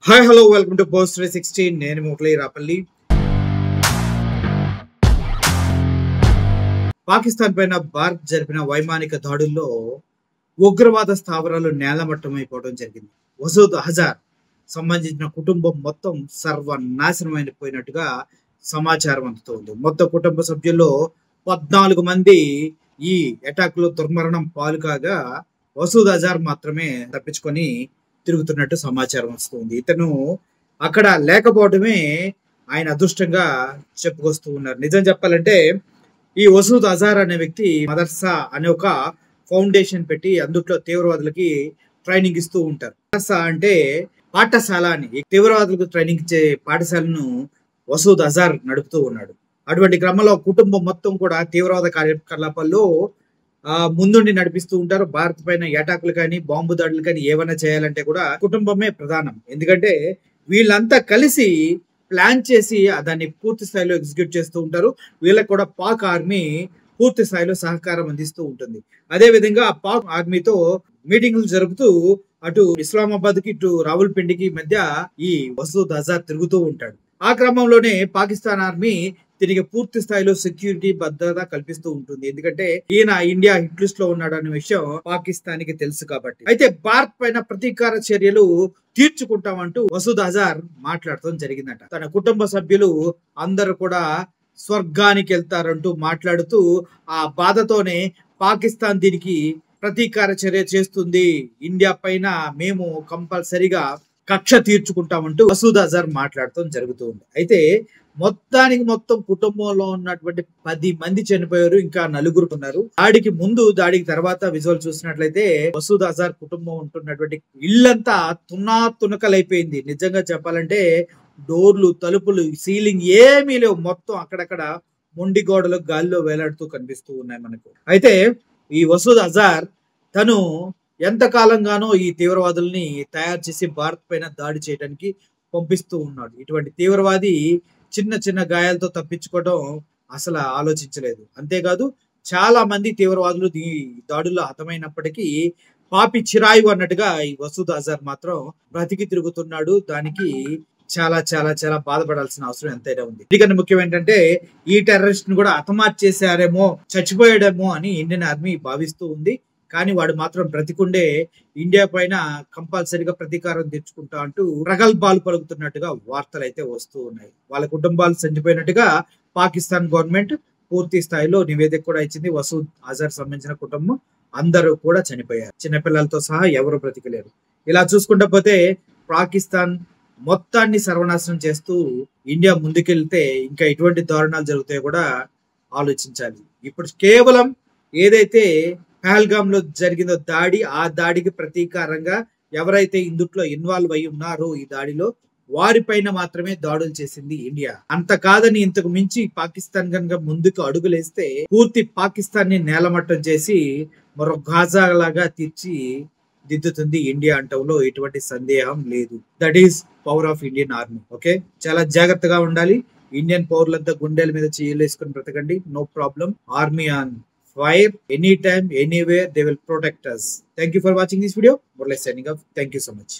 Hi hello welcome to post 360. నేను మురళీ రాపల్లి. పాకిస్తాన్ పైన భారత్ జరిపిన వైమానిక దాడుల్లో ఉగ్రవాద స్థావరాలు నేలమట్టమైపోవడం జరిగింది. మసూద్ అజర్ సంబంధించిన కుటుంబం మొత్తం సర్వనాశనమైపోయినట్టుగా సమాచారం అందుతోంది. మొత్తం కుటుంబ సభ్యుల్లో 14 మంది ఈ అటాక్ లో దుర్మరణం పాలు కాగా మసూద్ అజర్ మాత్రమే తప్పించుకొని తిరుగుతున్నట్టు సమాచారం వస్తుంది. ఇతను అక్కడ లేకపోవడమే ఆయన అదృష్టంగా చెప్పుకొస్తూ ఉన్నారు. నిజం చెప్పాలంటే ఈ మసూద్ అజర్ అనే వ్యక్తి మదర్సా అనే ఒక ఫౌండేషన్ పెట్టి అందుట్లో తీవ్రవాదులకి ట్రైనింగ్ ఇస్తూ ఉంటారు. మదర్సా అంటే పాఠశాల అని, తీవ్రవాదులకు ట్రైనింగ్ ఇచ్చే పాఠశాలను మసూద్ అజర్ నడుపుతూ ఉన్నాడు. అటువంటి క్రమంలో కుటుంబం మొత్తం కూడా తీవ్రవాద కార్యకలాపాల్లో ముందుండి నడిపిస్తూ ఉంటారు. భారత్ పైన అటాకులు కానీ బాంబు దాడులు కానీ ఏమైనా చేయాలంటే కూడా కుటుంబమే ప్రధానం. ఎందుకంటే వీళ్ళంతా కలిసి ప్లాన్ చేసి దాన్ని పూర్తి స్థాయిలో ఎగ్జిక్యూట్ చేస్తూ ఉంటారు. వీళ్ళకి కూడా పాక్ ఆర్మీ పూర్తి స్థాయిలో సహకారం అందిస్తూ ఉంటుంది. అదే విధంగా పాక్ ఆర్మీతో మీటింగ్లు జరుపుతూ అటు ఇస్లామాబాద్ కి ఇటు రావుల్పిండికి మధ్య ఈ మసూద్ అజర్ తిరుగుతూ ఉంటాడు. ఆ క్రమంలోనే పాకిస్తాన్ ఆర్మీ తిరిగి పూర్తి స్థాయిలో సెక్యూరిటీ భద్రత కల్పిస్తూ ఉంటుంది. ఎందుకంటే ఈయన ఇండియా హిట్ లిస్ట్ లో ఉన్నాడు అనే విషయం పాకిస్తాన్ కి తెలుసు కాబట్టి. అయితే భారత్ పైన ప్రతీకార చర్యలు తీర్చుకుంటామంటూ మసూద్ అజర్ మాట్లాడటం జరిగిందట. తన కుటుంబ సభ్యులు అందరూ కూడా స్వర్గానికి వెళ్తారంటూ మాట్లాడుతూ ఆ బాధతోనే పాకిస్తాన్ దీనికి ప్రతీకార చర్య చేస్తుంది, ఇండియా పైన మేము కంపల్సరిగా కక్ష తీర్చుకుంటామంటూ మసూద్ అజర్ మాట్లాడటం జరుగుతుంది. అయితే మొత్తానికి మొత్తం కుటుంబంలో ఉన్నటువంటి 10 మంది చనిపోయారు, ఇంకా 4 ఉన్నారు. దాడికి ముందు దాడికి తర్వాత విజువల్ చూసినట్లయితే మసూద్ అజర్ కుటుంబం ఉంటున్నటువంటి ఇల్లంతా తునకలైపోయింది. నిజంగా చెప్పాలంటే డోర్లు, తలుపులు, సీలింగ్ ఏమీ లేవు. మొత్తం అక్కడక్కడ మొండి గోడలు గాల్లో వేలాడుతూ కనిపిస్తూ ఉన్నాయి మనకు. అయితే ఈ మసూద్ అజర్ తను ఎంతకాలంగానో ఈ తీవ్రవాదుల్ని తయారు చేసి భారత్ పైన దాడి చేయడానికి పంపిస్తూ ఉన్నాడు. ఇటువంటి తీవ్రవాది చిన్న చిన్న గాయాలతో తప్పించుకోవడం అసలు ఆలోచించలేదు. అంతేకాదు చాలా మంది తీవ్రవాదులు ఈ దాడుల్లో హతమైనప్పటికీ పాపి చిరాయు అన్నట్టుగా ఈ మసూద్ అజర్ మాత్రం బ్రతికి తిరుగుతున్నాడు. దానికి చాలా చాలా చాలా బాధపడాల్సిన అవసరం ఎంతైనా ఉంది. ఎందుకంటే ముఖ్యం ఏంటంటే ఈ టెర్రరిస్ట్ ని కూడా హతమార్చేసారేమో, చచ్చిపోయాడేమో అని ఇండియన్ ఆర్మీ భావిస్తూ ఉంది. కానీ వాడు మాత్రం బ్రతికుండే ఇండియా పైన కంపల్సరిగా ప్రతీకారం తీర్చుకుంటా అంటూ ప్రగల్భాలు పలుకుతున్నట్టుగా వార్తలు అయితే వస్తూ ఉన్నాయి. వాళ్ళ కుటుంబాలు చనిపోయినట్టుగా పాకిస్తాన్ గవర్నమెంట్ పూర్తి స్థాయిలో నివేదిక కూడా ఇచ్చింది. మసూద్ అజర్ సంబంధించిన కుటుంబం అందరూ కూడా చనిపోయారు, చిన్నపిల్లలతో సహా ఎవరు బ్రతికలేరు. ఇలా చూసుకుంటా పోతే పాకిస్తాన్ మొత్తాన్ని సర్వనాశనం చేస్తూ ఇండియా ముందుకెళ్తే ఇంకా ఎటువంటి దారుణాలు జరుగుతాయో కూడా ఆలోచించాలి. ఇప్పుడు కేవలం ఏదైతే పహల్గామ్ లో జరిగిన దాడి, ఆ దాడికి ప్రతీకారంగా ఎవరైతే ఇందుట్లో ఇన్వాల్వ్ అయి ఉన్నారో ఈ దాడిలో వారిపైన మాత్రమే దాడులు చేసింది ఇండియా. అంత కాదని ఇంతకు మించి పాకిస్తాన్ కనుక ముందుకు అడుగులేస్తే పూర్తి పాకిస్తాన్ ని నేలమట్టం చేసి మరో గాజా లాగా తీర్చి దిద్దుతుంది ఇండియా అంటంలో ఎటువంటి సందేహం లేదు. That is power of Indian army. Okay, చాలా జాగ్రత్తగా ఉండాలి. ఇండియన్ పౌరులంతా గుండెల మీద చేయలేసుకుని బ్రతకండి. No problem. Army on fire anytime, anywhere. They will protect us. Thank you for watching this video. Murali signing off. Thank you so much.